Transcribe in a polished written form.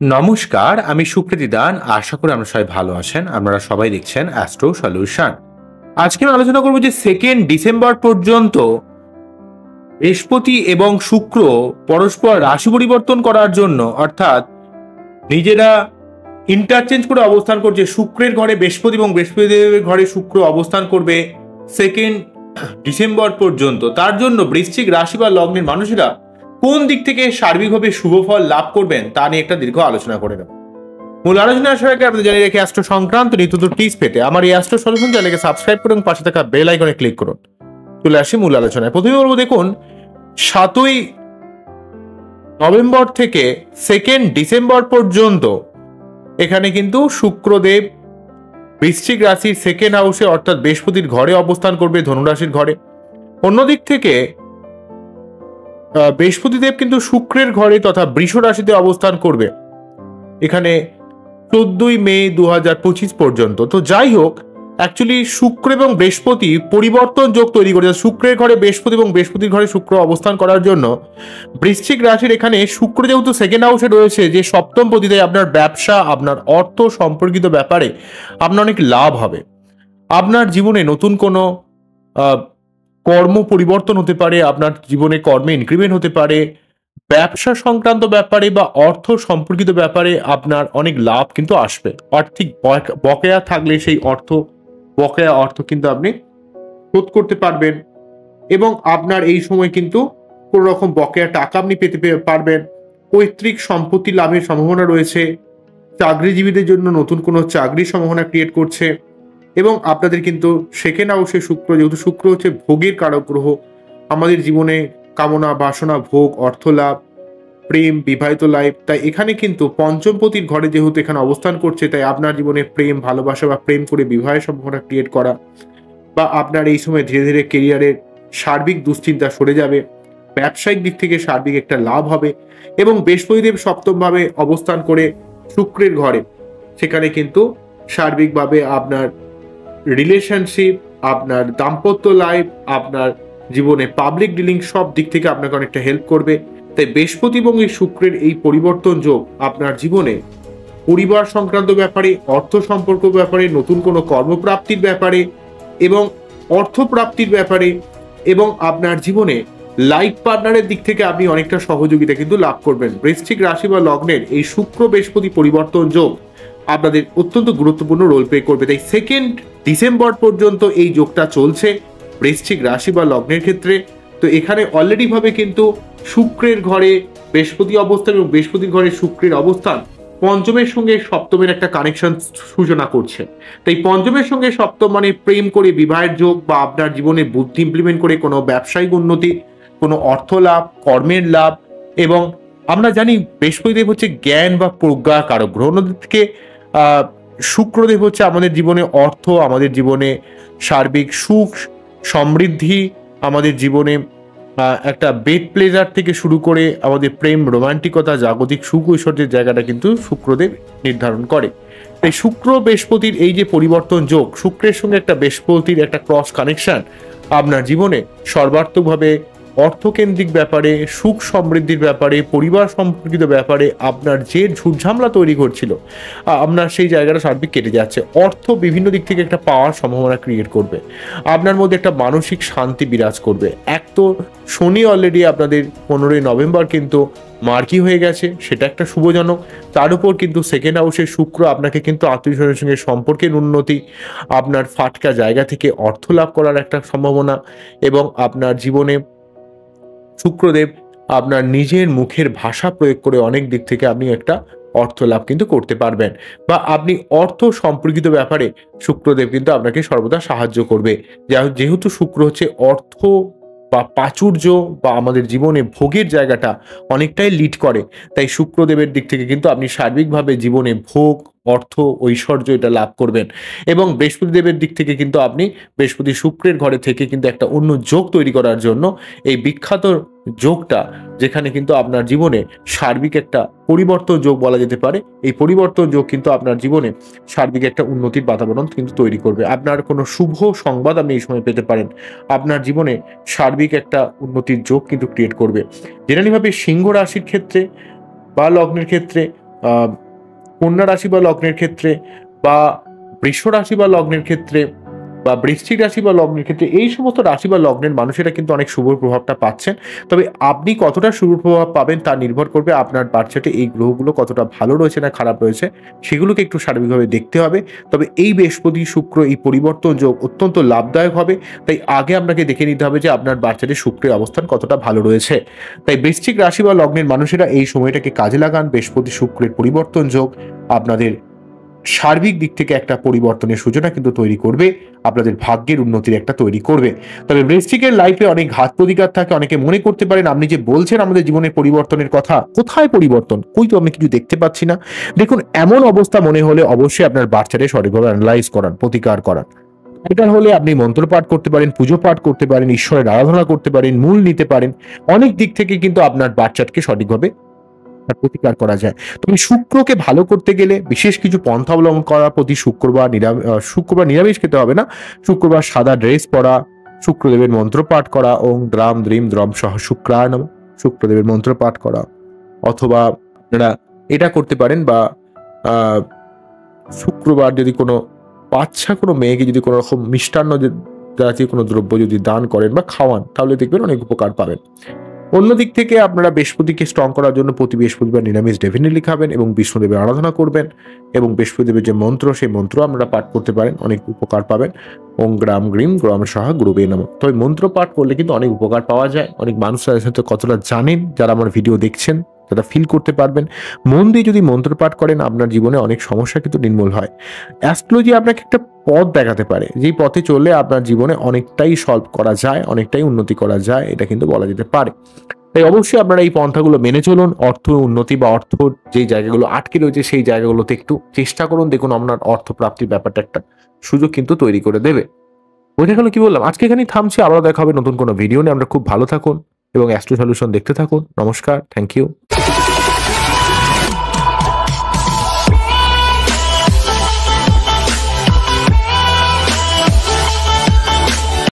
নমস্কার, আমি সুকৃতি দান। আশা করি আমরা সবাই ভালো আছেন। আপনারা সবাই দেখছেন অ্যাস্ট্রো সলিউশন। আজকে আমি আলোচনা করব যে 2 ডিসেম্বর পর্যন্ত বৃহস্পতি এবং শুক্র পরস্পর রাশি পরিবর্তন করার জন্য, অর্থাৎ নিজেরা ইন্টারচেঞ্জ করে অবস্থান করছে। শুক্রের ঘরে বৃহস্পতি এবং বৃহস্পতির ঘরে শুক্র অবস্থান করবে 2 ডিসেম্বর পর্যন্ত। তার জন্য বৃশ্চিক রাশি বা লগ্নের মানুষেরা কোন দিক থেকে সার্বিকভাবে শুভ ফল লাভ করবেন তা নিয়ে একটা দীর্ঘ আলোচনা করে নেব। মূল আলোচনা আসার আগে আপনি জানিয়ে রেখে অ্যাস্ট্রো সংক্রান্ত নিত্য টিপস পেতে আমার এই অ্যাস্ট্রো সলিউশন চ্যানেলকে সাবস্ক্রাইব করুন, পাশে থাকা বেল আইকনে ক্লিক করুন। চলে আসি মূল আলোচনায়। প্রথমে বলবো, দেখুন 7ই নভেম্বর থেকে 2 ডিসেম্বর পর্যন্ত এখানে কিন্তু শুক্রদেব বৃশ্চিক রাশির 2nd হাউসে অর্থাৎ বৃহস্পতির ঘরে অবস্থান করবে, ধনুরাশির ঘরে। অন্যদিক থেকে বৃহস্পতিদেব কিন্তু শুক্রের ঘরে তথা বৃষ রাশিতে অবস্থান করবে এখানে 14ই মে 2025 পর্যন্ত। তো যাই হোক, অ্যাকচুয়ালি শুক্র এবং বৃহস্পতি পরিবর্তন যোগ তৈরি করেছে। শুক্রের ঘরে বৃহস্পতি এবং বৃহস্পতির ঘরে শুক্র অবস্থান করার জন্য বৃশ্চিক রাশির এখানে শুক্র যেহেতু 2nd হাউসে রয়েছে, যে সপ্তম পতিতে আপনার ব্যবসা, আপনার অর্থ সম্পর্কিত ব্যাপারে আপনার অনেক লাভ হবে। আপনার জীবনে নতুন কোনো কর্ম পরিবর্তন হতে পারে, আপনার জীবনে কর্মে ইনক্রিমেন্ট হতে পারে, ব্যবসা সংক্রান্ত ব্যাপারে বা অর্থ সম্পর্কিত ব্যাপারে আপনার অনেক লাভ কিন্তু আসবে। আর্থিক বকেয়া থাকলে সেই বকেয়া অর্থ কিন্তু আপনি শোধ করতে পারবেন এবং আপনার এই সময় কিন্তু কোনো রকম বকেয়া টাকা আপনি পেতে পারবেন। পৈতৃক সম্পত্তি লাভের সম্ভাবনা রয়েছে। চাকরিজীবীদের জন্য নতুন কোনো চাকরির সম্ভাবনা ক্রিয়েট করছে এবং আপনাদের কিন্তু 2nd হাউসে শুক্র, যেহেতু শুক্র হচ্ছে ভোগের কারক গ্রহ, আমাদের জীবনে কামনা বাসনা, ভোগ, অর্থ লাভ, প্রেম, বিবাহিত লাইফ, তাই এখানে কিন্তু পঞ্চমপতির ঘরে যেহেতু এখানে অবস্থান করছে, তাই আপনার জীবনে প্রেম, ভালোবাসা বা প্রেম করে বিবাহের সম্ভাবনা ক্রিয়েট করা, বা আপনার এই সময় ধীরে ধীরে কেরিয়ারের সার্বিক দুশ্চিন্তা সরে যাবে, ব্যবসায়িক দিক থেকে সার্বিক একটা লাভ হবে। এবং বৃহস্পতিদেব সপ্তমভাবে অবস্থান করে শুক্রের ঘরে, সেখানে কিন্তু সার্বিকভাবে আপনার রিলেশনশিপ, আপনার দাম্পত্য লাইফ, আপনার জীবনে পাবলিক ডিলিং সব দিক থেকে আপনাকে অনেকটা হেল্প করবে। তাই বৃহস্পতি এবং এই শুক্রের এই পরিবর্তন যোগ আপনার জীবনে পরিবার সংক্রান্ত ব্যাপারে, অর্থ সম্পর্ক ব্যাপারে, নতুন কোনো কর্মপ্রাপ্তির ব্যাপারে এবং অর্থপ্রাপ্তির ব্যাপারে এবং আপনার জীবনে লাইফ পার্টনারের দিক থেকে আপনি অনেকটা সহযোগিতা কিন্তু লাভ করবেন। বৃশ্চিক রাশি বা লগ্নের এই শুক্র বৃহস্পতি পরিবর্তন যোগ আপনাদের অত্যন্ত গুরুত্বপূর্ণ রোল প্লে করবে। তাই 2 ডিসেম্বর পর্যন্ত এই যোগটা চলছে বৃশ্চিক রাশি বা লগ্নের ক্ষেত্রে। তো এখানে অলরেডি ভাবে কিন্তু শুক্রের ঘরে বৃহস্পতি অবস্থান এবং বৃহস্পতির ঘরে শুক্রের অবস্থান পঞ্চমের সঙ্গে সপ্তমের একটা কানেকশন সূচনা করছে। তাই পঞ্চমের সঙ্গে সপ্তম মানে প্রেম করে বিবাহের যোগ, বা আপনার জীবনে বুদ্ধি ইমপ্লিমেন্ট করে কোনো ব্যবসায়িক উন্নতি, কোনো অর্থ লাভ, কর্মের লাভ। এবং আমরা জানি বৃহস্পতিদেব হচ্ছে জ্ঞান বা প্রজ্ঞা কারক গ্রহ। অন্যদিকে শুক্রদেব হচ্ছে আমাদের জীবনে অর্থ, আমাদের জীবনে সার্বিক সুখ সমৃদ্ধি, আমাদের জীবনে একটা বেড প্লেজার থেকে শুরু করে আমাদের প্রেম, রোমান্টিকতা, জাগতিক সুখ ঐশ্বর্যের জায়গাটা কিন্তু শুক্রদেব নির্ধারণ করে। তাই শুক্র বৃহস্পতির এই যে পরিবর্তন যোগ, শুক্রের সঙ্গে একটা বৃহস্পতির একটা ক্রস কানেকশন আপনার জীবনে সর্বাত্মকভাবে অর্থকেন্দ্রিক ব্যাপারে, সুখ সমৃদ্ধির ব্যাপারে, পরিবার সম্পর্কিত ব্যাপারে আপনার যে ঝুটঝামলা তৈরি করছিল, আপনার সেই জায়গাটা সার্বিক কেটে যাচ্ছে। অর্থ বিভিন্ন দিক থেকে একটা পাওয়ার সম্ভাবনা ক্রিয়েট করবে, আপনার মধ্যে একটা মানসিক শান্তি বিরাজ করবে। এক তো শনি অলরেডি আপনাদের 15ই নভেম্বর কিন্তু মার্কি হয়ে গেছে, সেটা একটা শুভজনক। তার উপর কিন্তু 2nd হাউসে শুক্র আপনাকে কিন্তু আত্মীয়স্বজনের সঙ্গে সম্পর্কের উন্নতি, আপনার ফাটকা জায়গা থেকে অর্থ লাভ করার একটা সম্ভাবনা এবং আপনার জীবনে শুক্রদেব আপনার নিজের মুখের ভাষা প্রয়োগ করে অনেক দিক থেকে আপনি একটা অর্থ লাভ কিন্তু করতে পারবেন, বা আপনি অর্থ সম্পর্কিত ব্যাপারে শুক্রদেব কিন্তু আপনাকে সর্বদা সাহায্য করবে। যেহেতু শুক্র হচ্ছে অর্থ বা প্রাচুর্য বা আমাদের জীবনে ভোগের জায়গাটা অনেকটাই লিড করে, তাই শুক্রদেবের দিক থেকে কিন্তু আপনি সার্বিকভাবে জীবনে ভোগ, অর্থ, ঐশ্বর্য এটা লাভ করবেন। এবং বৃহস্পতি দেবের দিক থেকে কিন্তু আপনি বৃহস্পতি শুক্রের ঘরে থেকে কিন্তু একটা অন্য যোগ তৈরি করার জন্য এই বিখ্যাত যোগটা, যেখানে কিন্তু আপনার জীবনে সার্বিক একটা পরিবর্তন যোগ বলা যেতে পারে, এই পরিবর্তন যোগ কিন্তু আপনার জীবনে সার্বিক একটা উন্নতির বাতাবরণ কিন্তু তৈরি করবে। আপনার কোনো শুভ সংবাদ আপনি এই সময় পেতে পারেন, আপনার জীবনে সার্বিক একটা উন্নতির যোগ কিন্তু ক্রিয়েট করবে। জেনারেলিভাবে সিংহ রাশির ক্ষেত্রে বা লগ্নের ক্ষেত্রে কন্যা রাশি বা লগ্নের ক্ষেত্রে, বা বৃষ রাশি বা লগ্নের ক্ষেত্রে, বা বৃশ্চিক রাশি বা লগ্নের ক্ষেত্রে, এই সমস্ত রাশি বা লগ্নের মানুষেরা কিন্তু অনেক শুভ প্রভাবটা পাচ্ছেন। তবে আপনি কতটা শুভ প্রভাব পাবেন তা নির্ভর করবে আপনার বার্থ চার্টে এই গ্রহগুলো কতটা ভালো রয়েছে না খারাপ রয়েছে, সেগুলোকে একটু সার্বিকভাবে দেখতে হবে। তবে এই বৃহস্পতি শুক্র এই পরিবর্তন যোগ অত্যন্ত লাভদায়ক হবে, তাই আগে আপনাকে দেখে নিতে হবে যে আপনার বার্থ চার্টে শুক্রের অবস্থান কতটা ভালো রয়েছে। তাই বৃশ্চিক রাশি বা লগ্নের মানুষেরা এই সময়টাকে কাজে লাগান। বৃহস্পতি শুক্রের পরিবর্তন যোগ আপনাদের সার্বিক দিক থেকে একটা পরিবর্তনের সূচনা কিন্তু তৈরি করবে, আপনাদের ভাগ্যের উন্নতির একটা তৈরি করবে। তবে বৃশ্চিকের লাইফে অনেক ঘাত প্রতিঘাত থাকে। অনেকে মনে করতে পারেন আপনি যে বলছেন আমাদের জীবনের পরিবর্তনের কথা, কোথায় পরিবর্তন, কই তো আমি কিছু দেখতে পাচ্ছি না। দেখুন, এমন অবস্থা মনে হলে অবশ্যই আপনার বার্থ চার্টে সঠিকভাবে অ্যানালাইজ করান, প্রতিকার করান। এটা হলে আপনি মন্ত্র পাঠ করতে পারেন, পুজো পাঠ করতে পারেন, ঈশ্বরের আরাধনা করতে পারেন, মূল নিতে পারেন। অনেক দিক থেকে কিন্তু আপনার বার্থ চার্টকে সঠিকভাবে প্রতিকার করা যায়। তবে শুক্রকে ভালো করতে গেলে বিশেষ কিছু পন্থা অবলম্বন করা। প্রতি শুক্রবার নিরামিষ খেতে হবে না। শুক্রবার সাদা ড্রেস পরা, শুক্রদেবের মন্ত্র পাঠ করা, ওং দ্রাম দ্রিম দ্রম সহ শুক্রায় নমঃ, শুক্রদেবের মন্ত্র পাঠ করা। অথবা আপনারা এটা করতে পারেন, বা শুক্রবার যদি কোনো বাচ্চা কোনো মেয়েকে যদি কোনো রকম মিষ্টান্ন জাতীয় কোনো দ্রব্য যদি দান করেন বা খাওয়ান, তাহলে দেখবেন অনেক উপকার পাবেন। অন্যদিক থেকে আপনারা বৃহস্পতিকে স্ট্রং করার জন্য প্রতি বৃহস্পতিবার নিরামিষ ডেফিনেটলি খাবেন এবং বিষ্ণুদেবের আরাধনা করবেন, এবং বৃহস্পতিদেবের যে মন্ত্র সেই মন্ত্র আপনারা পাঠ করতে পারেন, অনেক উপকার পাবেন। ওং গ্রাম গ্রিম গ্রাম সাহা গুরুবে নমঃ। তবে মন্ত্র পাঠ করলে কিন্তু অনেক উপকার পাওয়া যায়। অনেক মানুষরা হয়তো কতটা জানেন, যারা আমার ভিডিও দেখছেন যারা ফিল করতে পারবেন। মন দিয়ে যদি মন্ত্র পাঠ করেন আপনার জীবনে অনেক সমস্যা কিন্তু নির্মূল হয়। অ্যাস্ট্রোলজি আপনাকে একটা পথ দেখাতে পারে, যেই পথে চললে আপনার জীবনে অনেকটাই সলভ করা যায়, অনেকটাই উন্নতি করা যায়, এটা কিন্তু বলা যেতে পারে। তাই অবশ্যই আপনারা এই পন্থাগুলো মেনে চলুন। অর্থ উন্নতি বা অর্থ যেই জায়গাগুলো আটকে রয়েছে সেই জায়গাগুলোতে একটু চেষ্টা করুন, দেখুন আপনার অর্থ প্রাপ্তির ব্যাপারটা একটা সুযোগ কিন্তু তৈরি করে দেবে। বোঝা গেল কি বললাম? আজকে এখানেই থামছি, আবারও দেখা হবে নতুন কোনো ভিডিও নিয়ে। আমরা খুব ভালো থাকুন এবং অ্যাস্ট্রো সলিউশন দেখতে থাকুন। নমস্কার, থ্যাংক ইউ।